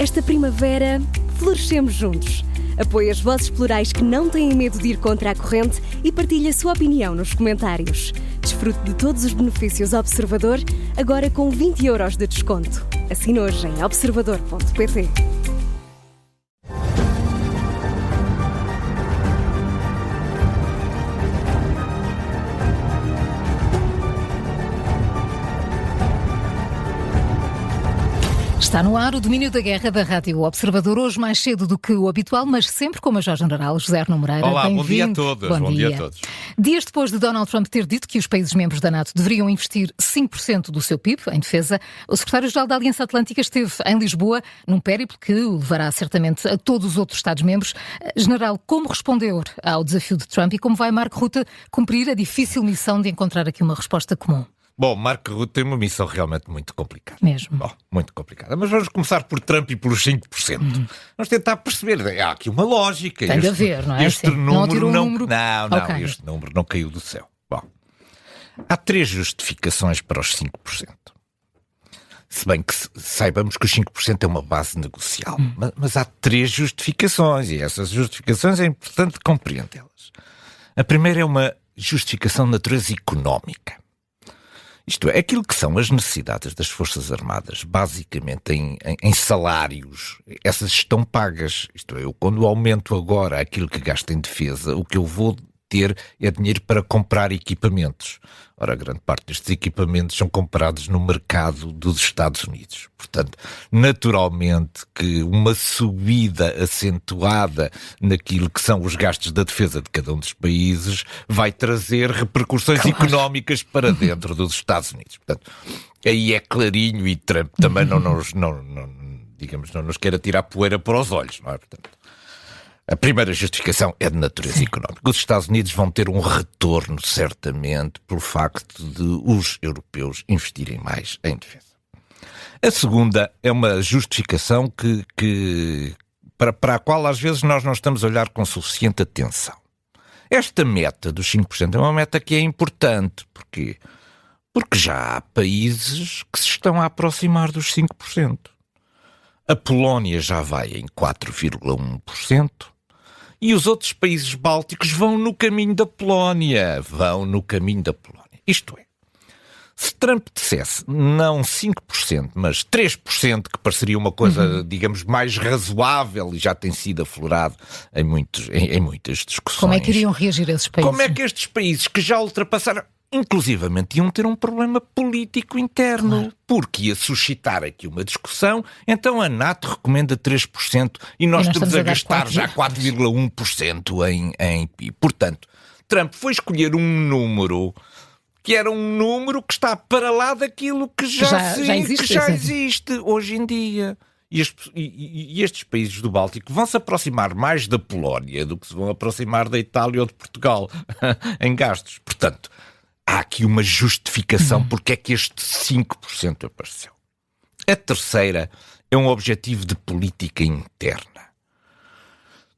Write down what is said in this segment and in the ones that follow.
Esta primavera, florescemos juntos. Apoie as vozes plurais que não têm medo de ir contra a corrente e partilhe a sua opinião nos comentários. Desfrute de todos os benefícios Observador, agora com 20€ de desconto. Assine hoje em observador.pt. Está no ar o Domínio da Guerra da Rádio Observador, hoje mais cedo do que o habitual, mas sempre com o Major-General José Arno Moreira. Olá, bom dia a todos. Bom dia a todos. Dias depois de Donald Trump ter dito que os países membros da NATO deveriam investir 5% do seu PIB em defesa, o secretário-geral da Aliança Atlântica esteve em Lisboa, num périplo que o levará certamente a todos os outros Estados-membros. General, como respondeu ao desafio de Trump e como vai Mark Rutte cumprir a difícil missão de encontrar aqui uma resposta comum? Bom, Mark Rutte tem uma missão realmente muito complicada. Mesmo. Bom, muito complicada. Mas vamos começar por Trump e pelos 5%. Vamos tentar perceber. Há aqui uma lógica. Tem de haver, não é? Este assim, número não... número... Não, okay. Este número não caiu do céu. Bom, há 3 justificações para os 5%. Se bem que saibamos que os 5% é uma base negocial. Mas há 3 justificações e essas justificações é importante compreendê-las. A primeira é uma justificação de natureza económica. Isto é, aquilo que são as necessidades das Forças Armadas, basicamente em salários, essas estão pagas. Isto é, eu quando aumento agora aquilo que gasto em defesa, o que eu vou ter é dinheiro para comprar equipamentos. Ora, a grande parte destes equipamentos são comprados no mercado dos Estados Unidos. Portanto, naturalmente que uma subida acentuada naquilo que são os gastos da defesa de cada um dos países vai trazer repercussões económicas para dentro dos Estados Unidos. Portanto, aí é clarinho e Trump também não nos quer atirar poeira para os olhos, não é? Portanto, a primeira justificação é de natureza económica. Os Estados Unidos vão ter um retorno, certamente, pelo facto de os europeus investirem mais em defesa. A segunda é uma justificação para a qual às vezes nós não estamos a olhar com suficiente atenção. Esta meta dos 5% é uma meta que é importante. Porquê? Porque já há países que se estão a aproximar dos 5%. A Polónia já vai em 4,1%. E os outros países bálticos vão no caminho da Polónia. Isto é, se Trump dissesse não 5%, mas 3%, que pareceria uma coisa, digamos, mais razoável e já tem sido aflorado em muitas discussões. Como é que iriam reagir esses países? Como é que estes países que já ultrapassaram, inclusivamente iam ter um problema político interno, claro, porque ia suscitar aqui uma discussão. Então a NATO recomenda 3% e nós estamos a gastar já 4,1% em PIB. Portanto, Trump foi escolher um número que era um número que está para lá daquilo que já existe hoje em dia. E estes países do Báltico vão se aproximar mais da Polónia do que se vão aproximar da Itália ou de Portugal em gastos. Portanto, há aqui uma justificação porque é que este 5% apareceu. A terceira é um objetivo de política interna.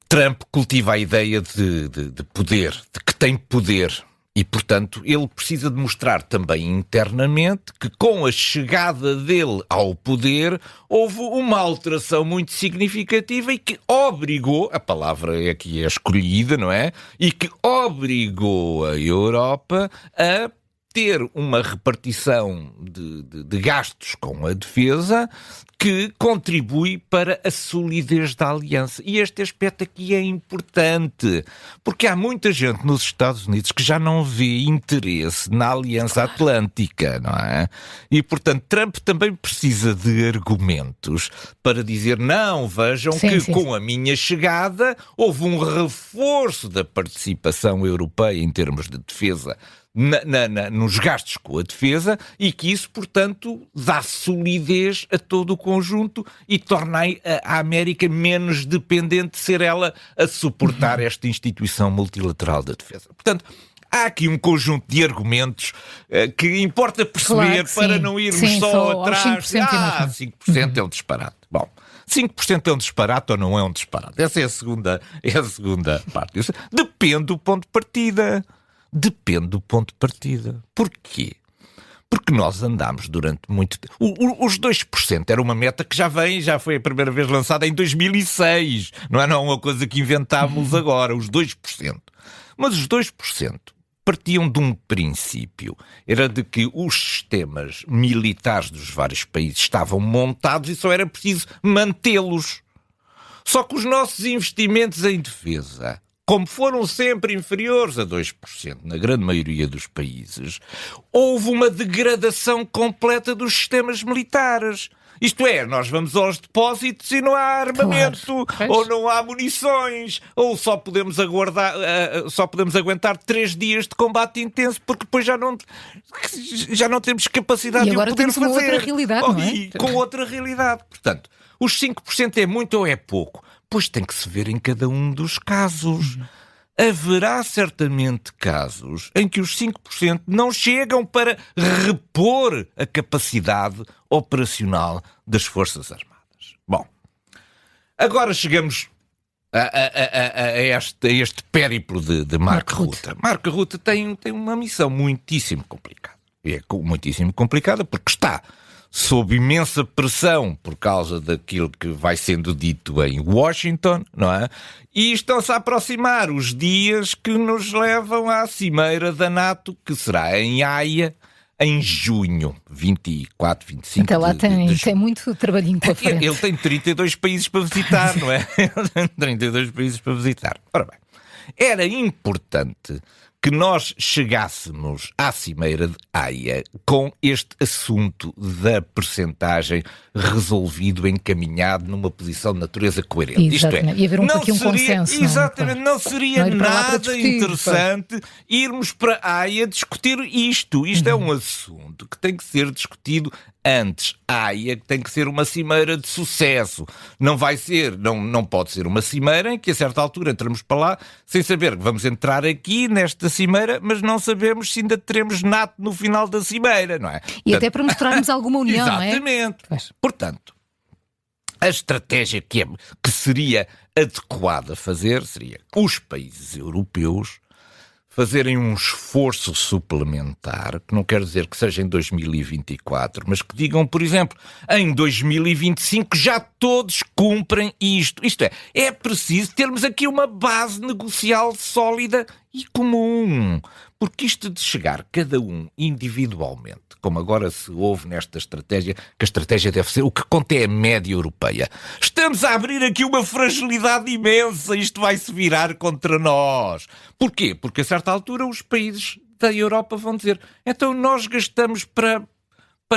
Trump cultiva a ideia de poder, de que tem poder. E, portanto, ele precisa de mostrar também internamente que com a chegada dele ao poder houve uma alteração muito significativa e que obrigou, a palavra aqui é escolhida, não é? E que obrigou a Europa a ter uma repartição de gastos com a defesa que contribui para a solidez da aliança. E este aspecto aqui é importante, porque há muita gente nos Estados Unidos que já não vê interesse na Aliança Atlântica, não é? E, portanto, Trump também precisa de argumentos para dizer, não, vejam com a minha chegada houve um reforço da participação europeia em termos de defesa nos gastos com a defesa e que isso, portanto, dá solidez a todo o conjunto e torna a América menos dependente de ser ela a suportar esta instituição multilateral da defesa. Portanto, há aqui um conjunto de argumentos que importa perceber, claro, para não irmos só atrás. 5% é um disparate. Bom, 5% é um disparate ou não é um disparate? Essa é a segunda parte. Depende do ponto de partida. Porquê? Porque nós andámos durante muito tempo. Os 2% era uma meta que já foi a primeira vez lançada em 2006. Não é uma coisa que inventámos agora, os 2%. Mas os 2% partiam de um princípio. Era de que os sistemas militares dos vários países estavam montados e só era preciso mantê-los. Só que os nossos investimentos em defesa, como foram sempre inferiores a 2% na grande maioria dos países, houve uma degradação completa dos sistemas militares. Isto é, nós vamos aos depósitos e não há armamento, claro. ou não há munições, ou só podemos aguentar 3 dias de combate intenso, porque depois já não temos capacidade de o poder fazer. E agora temos uma outra realidade, não é? E com outra realidade. Portanto, os 5% é muito ou é pouco? Pois tem que se ver em cada um dos casos. Haverá certamente casos em que os 5% não chegam para repor a capacidade operacional das Forças Armadas. Bom, agora chegamos a este périplo de Mark Rutte. Mark Rutte tem uma missão muitíssimo complicada. E é muitíssimo complicada porque está sob imensa pressão por causa daquilo que vai sendo dito em Washington, não é? E estão-se a aproximar os dias que nos levam à cimeira da NATO, que será em Haia, em junho, 24, 25 Até lá tem muito trabalhinho pela frente. Ele tem 32 países para visitar, não é? Ele tem 32 países para visitar. Ora bem, era importante que nós chegássemos à cimeira de Haia com este assunto da percentagem resolvido, encaminhado numa posição de natureza coerente. Exatamente. Isto é, e haver aqui um consenso. Exatamente, não seria nada interessante irmos para Haia discutir isto. Isto é um assunto que tem que ser discutido antes. Haia tem que ser uma cimeira de sucesso. Não pode ser uma cimeira em que a certa altura entramos para lá sem saber que vamos entrar aqui nesta cimeira, mas não sabemos se ainda teremos NATO no final da cimeira, não é? E até para mostrarmos alguma união, não é? Exatamente. Portanto, a estratégia que seria adequada fazer seria os países europeus fazerem um esforço suplementar, que não quer dizer que seja em 2024, mas que digam, por exemplo, em 2025 já todos cumprem isto. Isto é preciso termos aqui uma base negocial sólida e comum. Porque isto de chegar cada um individualmente, como agora se ouve nesta estratégia, que a estratégia deve ser o que conta é a média europeia. Estamos a abrir aqui uma fragilidade imensa, isto vai se virar contra nós. Porquê? Porque a certa altura os países da Europa vão dizer, então nós gastamos para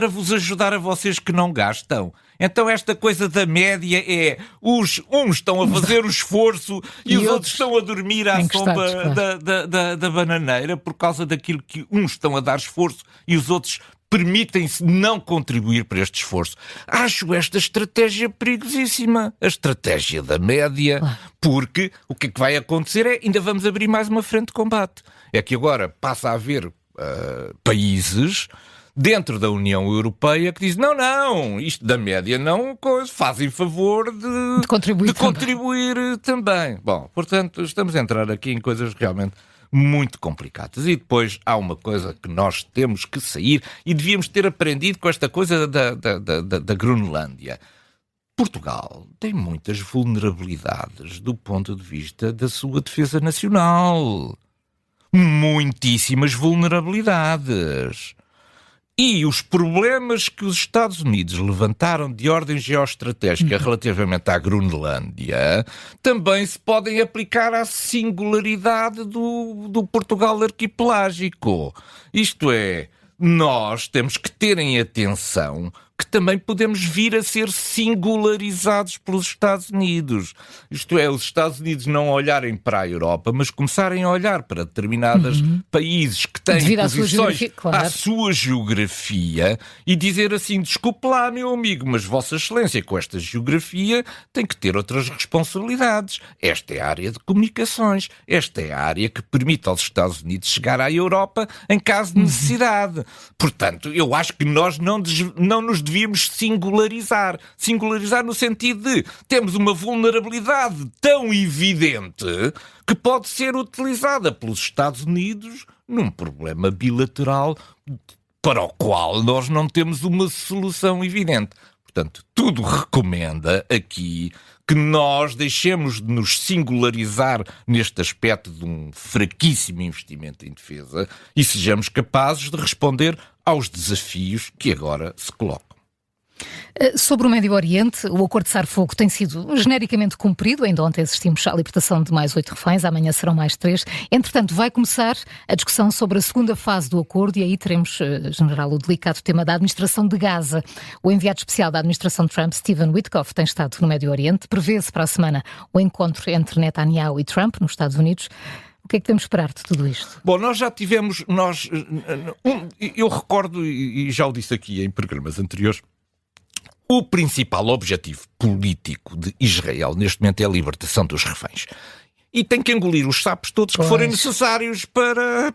vos ajudar a vocês que não gastam. Então esta coisa da média é uns estão a fazer o esforço e os outros estão a dormir à sombra da bananeira por causa daquilo que uns estão a dar esforço e os outros permitem-se não contribuir para este esforço. Acho esta estratégia perigosíssima, a estratégia da média, porque o que é que vai acontecer é ainda vamos abrir mais uma frente de combate. É que agora passa a haver países dentro da União Europeia que diz não, isto da média não, fazem favor de contribuir também. Bom, portanto, estamos a entrar aqui em coisas realmente muito complicadas. E depois há uma coisa que nós temos que sair e devíamos ter aprendido com esta coisa da Groenlândia. Portugal tem muitas vulnerabilidades do ponto de vista da sua defesa nacional. Muitíssimas vulnerabilidades. E os problemas que os Estados Unidos levantaram de ordem geoestratégica relativamente à Groenlândia também se podem aplicar à singularidade do Portugal arquipelágico. Isto é, nós temos que ter em atenção que também podemos vir a ser singularizados pelos Estados Unidos. Isto é, os Estados Unidos não olharem para a Europa, mas começarem a olhar para determinados países que têm posições à sua geografia e dizer assim, desculpe lá, meu amigo, mas Vossa Excelência, com esta geografia, tem que ter outras responsabilidades. Esta é a área de comunicações. Esta é a área que permite aos Estados Unidos chegar à Europa em caso de necessidade. Portanto, eu acho que nós não nos devíamos singularizar. Singularizar no sentido de temos uma vulnerabilidade tão evidente que pode ser utilizada pelos Estados Unidos num problema bilateral para o qual nós não temos uma solução evidente. Portanto, tudo recomenda aqui que nós deixemos de nos singularizar neste aspecto de um fraquíssimo investimento em defesa e sejamos capazes de responder aos desafios que agora se colocam. Sobre o Médio Oriente, o acordo de cessar-fogo tem sido genericamente cumprido. Ainda ontem assistimos à libertação de mais 8 reféns, amanhã serão mais 3. Entretanto, vai começar a discussão sobre a segunda fase do acordo e aí teremos, general, o delicado tema da administração de Gaza. O enviado especial da administração de Trump, Stephen Witkoff, tem estado no Médio Oriente. Prevê-se para a semana o encontro entre Netanyahu e Trump nos Estados Unidos. O que é que temos de esperar de tudo isto? Bom, nós já tivemos... eu recordo, e já o disse aqui em programas anteriores, o principal objetivo político de Israel neste momento é a libertação dos reféns. E tem que engolir os sapos todos que forem necessários para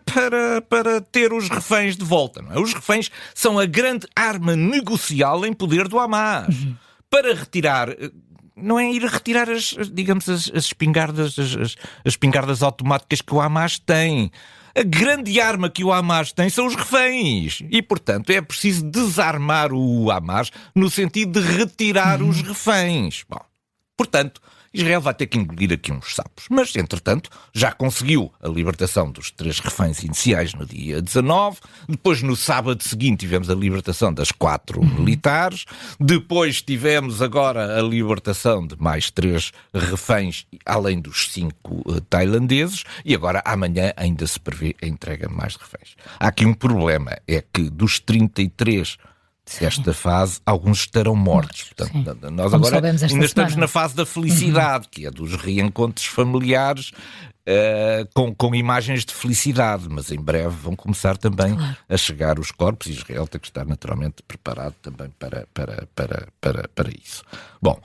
ter os reféns de volta. Não é? Os reféns são a grande arma negocial em poder do Hamas. Para retirar... Não é ir a retirar as espingardas automáticas que o Hamas tem. A grande arma que o Hamas tem são os reféns. E, portanto, é preciso desarmar o Hamas no sentido de retirar os reféns. Bom, portanto, Israel vai ter que engolir aqui uns sapos. Mas, entretanto, já conseguiu a libertação dos 3 reféns iniciais no dia 19. Depois, no sábado seguinte, tivemos a libertação das 4 militares. Depois tivemos agora a libertação de mais 3 reféns, além dos 5 tailandeses. E agora, amanhã, ainda se prevê a entrega de mais reféns. Há aqui um problema, é que dos 33 desta fase, alguns estarão mortos. Portanto, nós como agora ainda semana. estamos na fase da felicidade, que é dos reencontros familiares com imagens de felicidade, mas em breve vão começar também a chegar os corpos e Israel tem que estar naturalmente preparado também para isso. Bom,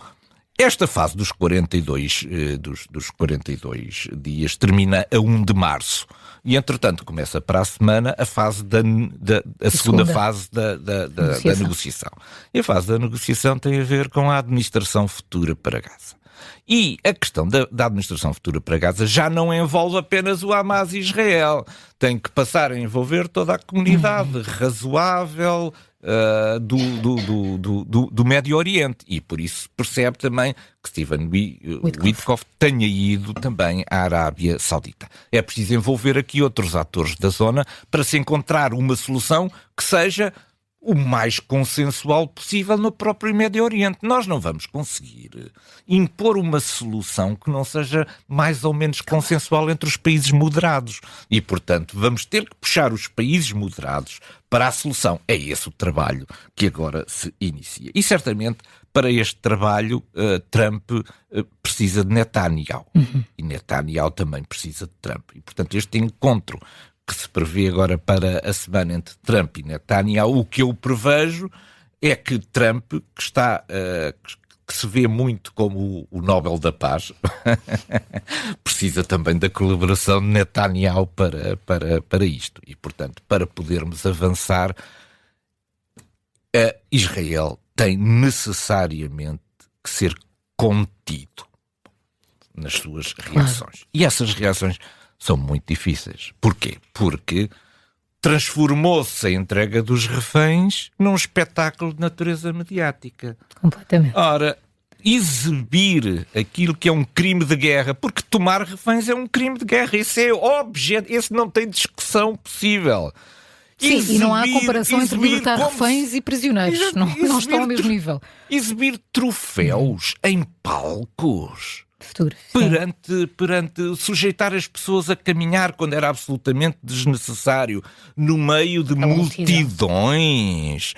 esta fase dos 42 dias termina a 1 de março. E, entretanto, começa para a semana a fase a segunda fase da negociação. E a fase da negociação tem a ver com a administração futura para Gaza. E a questão da administração futura para Gaza já não envolve apenas o Hamas e Israel. Tem que passar a envolver toda a comunidade razoável do Médio Oriente. E por isso percebe também que Stephen Witkoff tenha ido também à Arábia Saudita. É preciso envolver aqui outros atores da zona para se encontrar uma solução que seja o mais consensual possível no próprio Médio Oriente. Nós não vamos conseguir impor uma solução que não seja mais ou menos consensual entre os países moderados. E, portanto, vamos ter que puxar os países moderados para a solução. É esse o trabalho que agora se inicia. E, certamente, para este trabalho, Trump precisa de Netanyahu. E Netanyahu também precisa de Trump. E, portanto, este encontro que se prevê agora para a semana entre Trump e Netanyahu, o que eu prevejo é que Trump, que se vê muito como o Nobel da Paz, precisa também da colaboração de Netanyahu para isto. E, portanto, para podermos avançar, Israel tem necessariamente que ser contido nas suas reações. E essas reações são muito difíceis. Porquê? Porque transformou-se a entrega dos reféns num espetáculo de natureza mediática. Completamente. Ora, exibir aquilo que é um crime de guerra, porque tomar reféns é um crime de guerra, esse é objeto, esse não tem discussão possível. Sim, e não há comparação entre libertar reféns e prisioneiros, não estão ao mesmo nível. Exibir troféus em palcos. Perante sujeitar as pessoas a caminhar quando era absolutamente desnecessário no meio de multidões.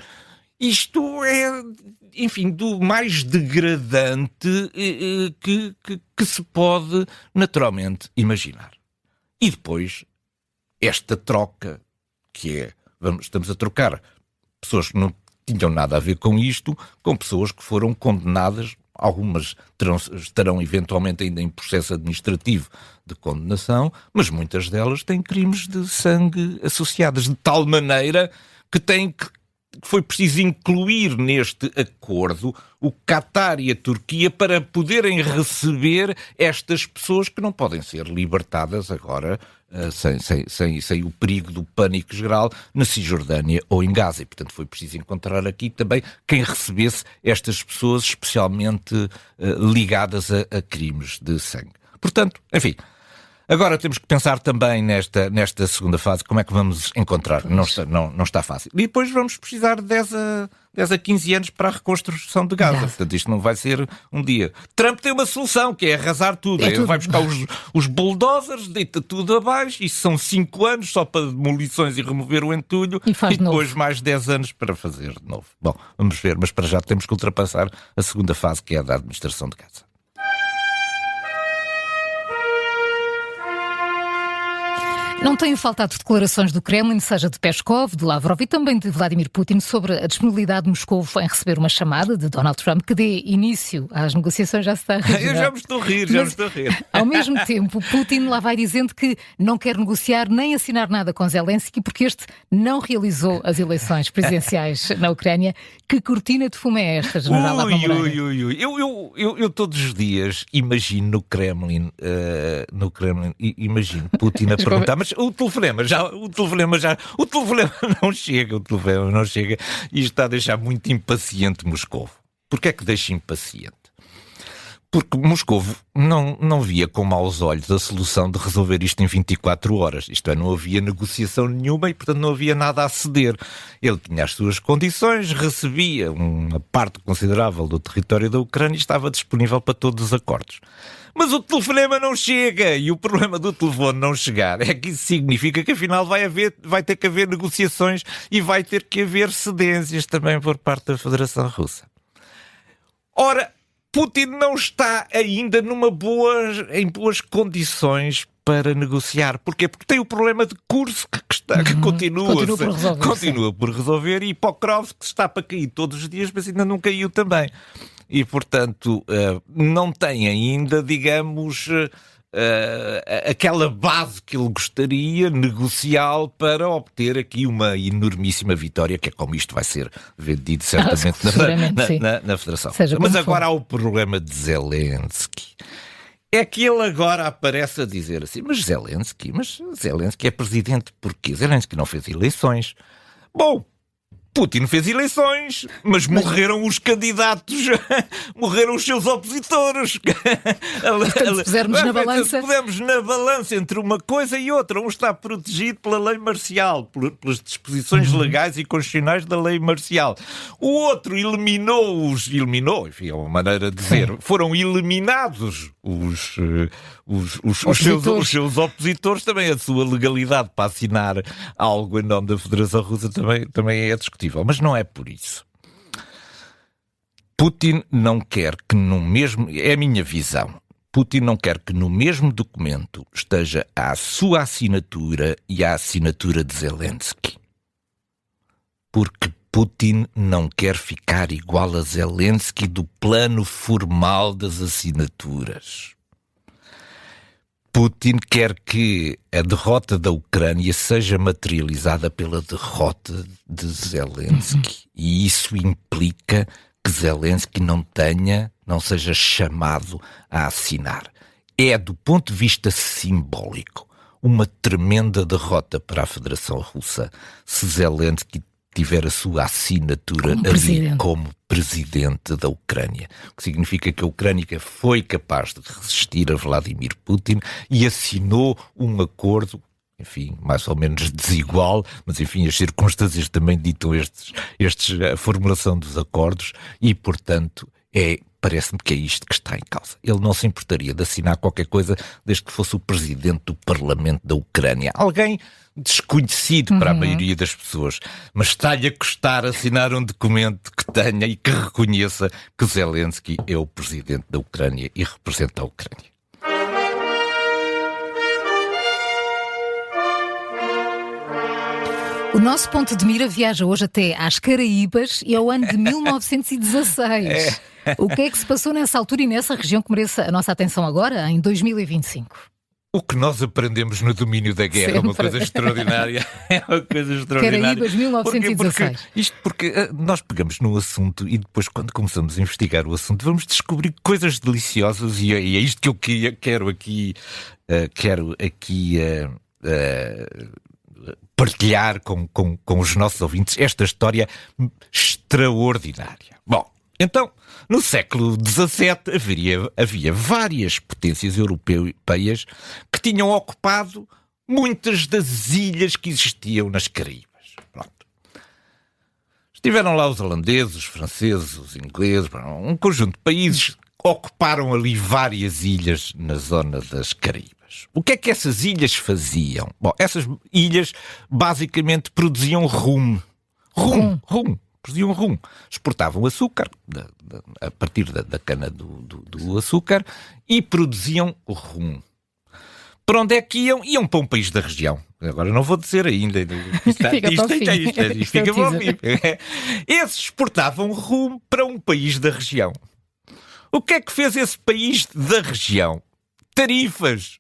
Isto é, enfim, do mais degradante que se pode naturalmente imaginar. E depois, esta troca, que é, estamos a trocar pessoas que não tinham nada a ver com isto, com pessoas que foram condenadas. Algumas estarão eventualmente ainda em processo administrativo de condenação, mas muitas delas têm crimes de sangue associados, de tal maneira que têm que foi preciso incluir neste acordo o Qatar e a Turquia para poderem receber estas pessoas que não podem ser libertadas agora sem o perigo do pânico geral na Cisjordânia ou em Gaza. E, portanto, foi preciso encontrar aqui também quem recebesse estas pessoas especialmente ligadas a crimes de sangue. Portanto, enfim... Agora temos que pensar também nesta segunda fase, como é que vamos encontrar. Não está fácil. E depois vamos precisar de 10 a 15 anos para a reconstrução de Gaza. Portanto, isto não vai ser um dia. Trump tem uma solução, que é arrasar tudo. Ele vai buscar os bulldozers, deita tudo abaixo, e são 5 anos só para demolições e remover o entulho, e depois mais 10 anos para fazer de novo. Bom, vamos ver, mas para já temos que ultrapassar a segunda fase, que é a da administração de Gaza. Não têm faltado declarações do Kremlin, seja de Peskov, de Lavrov e também de Vladimir Putin, sobre a disponibilidade de Moscou em receber uma chamada de Donald Trump que dê início às negociações. Já se está a rir. Eu já me estou a rir, Ao mesmo tempo, Putin lá vai dizendo que não quer negociar nem assinar nada com Zelensky porque este não realizou as eleições presidenciais na Ucrânia. Que cortina de fumo é esta, General Moreira? Eu todos os dias imagino no Kremlin, imagino Putin a perguntar, mas o telefonema não chega e está a deixar muito impaciente Moscou. Porquê é que deixa impaciente? Porque Moscou não via com maus olhos a solução de resolver isto em 24 horas. Isto é, não havia negociação nenhuma e, portanto, não havia nada a ceder. Ele tinha as suas condições, recebia uma parte considerável do território da Ucrânia e estava disponível para todos os acordos. Mas o telefonema não chega, e o problema do telefone não chegar é que isso significa que afinal vai ter que haver negociações e vai ter que haver cedências também por parte da Federação Russa. Ora, Putin não está ainda em boas condições para negociar. Porquê? Porque tem o problema de Kursk que continua por resolver, e Pokrovsk que está para cair todos os dias, mas ainda não caiu também. E, portanto, não tem ainda, digamos, aquela base que ele gostaria, negocial, para obter aqui uma enormíssima vitória, que é como isto vai ser vendido certamente na Federação. Mas agora há o problema de Zelensky. É que ele agora aparece a dizer assim, mas Zelensky é presidente porquê? Zelensky não fez eleições. Bom, Putin fez eleições, mas morreram os candidatos, morreram os seus opositores. Portanto, se pusermos na balança... Se pusermos na balança entre uma coisa e outra, um está protegido pela lei marcial, pelas disposições legais e constitucionais da lei marcial. O outro eliminou, enfim, é uma maneira de dizer, foram eliminados os seus opositores. Também a sua legalidade para assinar algo em nome da Federação Russa também é discutível. Mas não é por isso. Putin não quer que no mesmo... É a minha visão. Putin não quer que no mesmo documento esteja a sua assinatura e a assinatura de Zelensky. Porque Putin não quer ficar igual a Zelensky do plano formal das assinaturas. Putin quer que a derrota da Ucrânia seja materializada pela derrota de Zelensky. E isso implica que Zelensky não seja chamado a assinar. É, do ponto de vista simbólico, uma tremenda derrota para a Federação Russa se Zelensky tiver a sua assinatura como presidente da Ucrânia. O que significa que a Ucrânia foi capaz de resistir a Vladimir Putin e assinou um acordo, enfim, mais ou menos desigual, mas enfim, as circunstâncias também ditam a formulação dos acordos e, portanto, parece-me que é isto que está em causa. Ele não se importaria de assinar qualquer coisa desde que fosse o presidente do Parlamento da Ucrânia. Alguém desconhecido para a maioria das pessoas, mas está-lhe a custar assinar um documento que tenha e que reconheça que Zelensky é o presidente da Ucrânia e representa a Ucrânia. O nosso ponto de mira viaja hoje até às Caraíbas e ao ano de 1916. O que é que se passou nessa altura e nessa região que merece a nossa atenção agora, em 2025? O que nós aprendemos no domínio da guerra é uma coisa extraordinária. É uma coisa extraordinária. Quer aí 1916. Porque nós pegamos no assunto e depois, quando começamos a investigar o assunto, vamos descobrir coisas deliciosas e é isto que eu quero aqui partilhar com os nossos ouvintes, esta história extraordinária. Bom, então, no século XVII havia várias potências europeias que tinham ocupado muitas das ilhas que existiam nas Caraíbas. Pronto. Estiveram lá os holandeses, os franceses, os ingleses, um conjunto de países ocuparam ali várias ilhas na zona das Caraíbas. O que é que essas ilhas faziam? Bom, essas ilhas basicamente produziam rum. Produziam rum. Exportavam açúcar a partir da cana do açúcar e produziam o rum. Para onde é que iam? Iam para um país da região. Agora não vou dizer ainda. Isto fica para o fim. Esses exportavam rum para um país da região. O que é que fez esse país da região? Tarifas.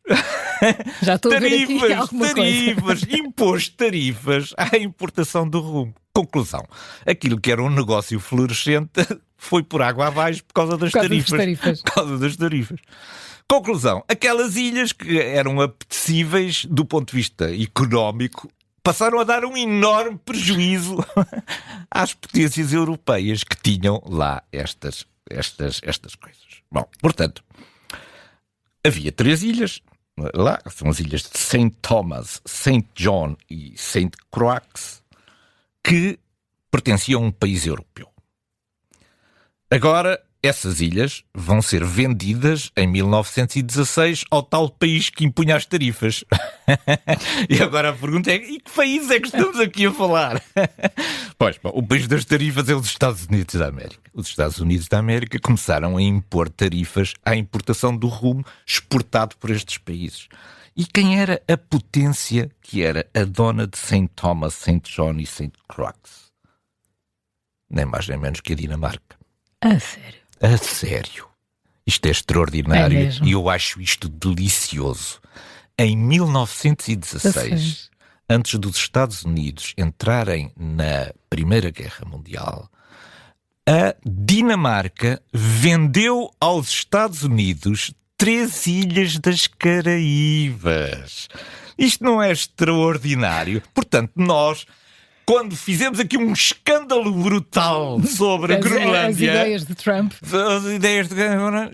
Já estou a ver aqui alguma coisa. Impôs tarifas à importação do rum. Conclusão, aquilo que era um negócio florescente foi por água abaixo por causa das tarifas. Por causa das tarifas. Conclusão, aquelas ilhas que eram apetecíveis do ponto de vista económico passaram a dar um enorme prejuízo às potências europeias que tinham lá estas coisas. Bom, portanto, havia 3 ilhas lá, são as ilhas de St. Thomas, St. John e St. Croix, que pertenciam a um país europeu. Agora, essas ilhas vão ser vendidas em 1916 ao tal país que impunha as tarifas. E agora a pergunta é, e que país é que estamos aqui a falar? Pois, bom, o país das tarifas é os Estados Unidos da América. Os Estados Unidos da América começaram a impor tarifas à importação do rum exportado por estes países. E quem era a potência que era a dona de St. Thomas, St. John e St. Croix? Nem mais nem menos que a Dinamarca. A sério? A sério. Isto é extraordinário e eu acho isto delicioso. Em 1916, antes dos Estados Unidos entrarem na Primeira Guerra Mundial, a Dinamarca vendeu aos Estados Unidos 3 ilhas das Caraíbas. Isto não é extraordinário? Portanto, nós, quando fizemos aqui um escândalo brutal sobre a Groenlândia... As ideias de Trump.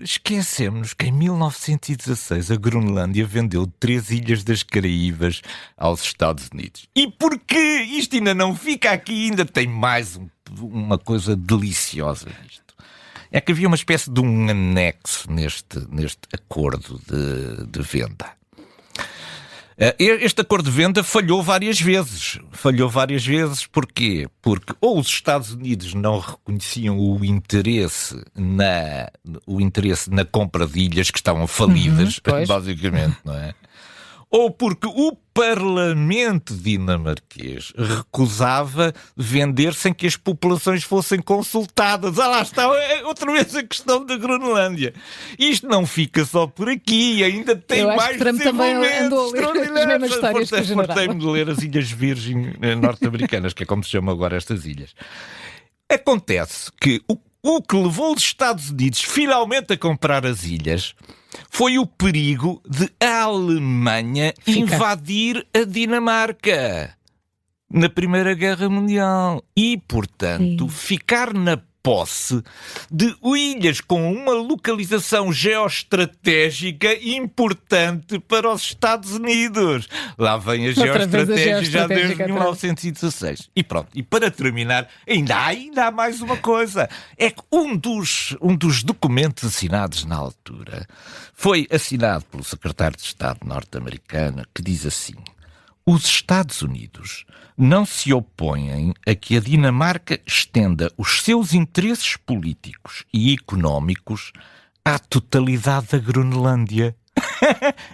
Esquecemos que em 1916 a Groenlândia vendeu 3 ilhas das Caraíbas aos Estados Unidos. E porque isto ainda não fica aqui, ainda tem mais uma coisa deliciosa nisto. É que havia uma espécie de um anexo neste acordo de venda. Este acordo de venda falhou várias vezes. Porquê? Porque ou os Estados Unidos não reconheciam o interesse na compra de ilhas que estavam falidas, basicamente, não é? Ou porque o Parlamento dinamarquês recusava vender sem que as populações fossem consultadas. Lá está outra vez a questão da Groenlândia. Isto não fica só por aqui, ainda tem mais desenvolvimentos. Também andou a ler as mesmas histórias que o general. Fartei-me de ler as Ilhas Virgem norte-americanas, que é como se chamam agora estas ilhas. Acontece que o que levou os Estados Unidos finalmente a comprar as ilhas foi o perigo de a Alemanha invadir a Dinamarca na Primeira Guerra Mundial e, portanto, ficar na posse de ilhas com uma localização geoestratégica importante para os Estados Unidos. Lá vem a geoestratégia já desde 1916. E pronto, e para terminar, ainda há mais uma coisa. É que um dos documentos assinados na altura foi assinado pelo secretário de Estado norte-americano, que diz assim: os Estados Unidos não se opõem a que a Dinamarca estenda os seus interesses políticos e económicos à totalidade da Groenlândia.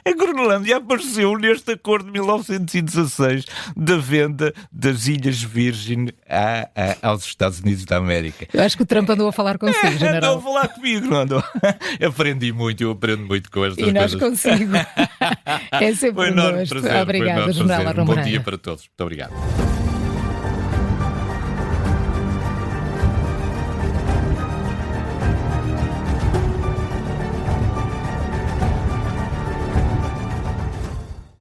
A Groenlândia apareceu neste acordo de 1916 da venda das Ilhas Virgem aos Estados Unidos da América. Eu acho que o Trump andou a falar consigo, general. Andou a falar comigo, não andou? Aprendi muito, eu aprendo muito com estas coisas. E nós consigo. É sempre um gosto. Obrigada, general Armando Moreira. Bom dia para todos. Muito obrigado.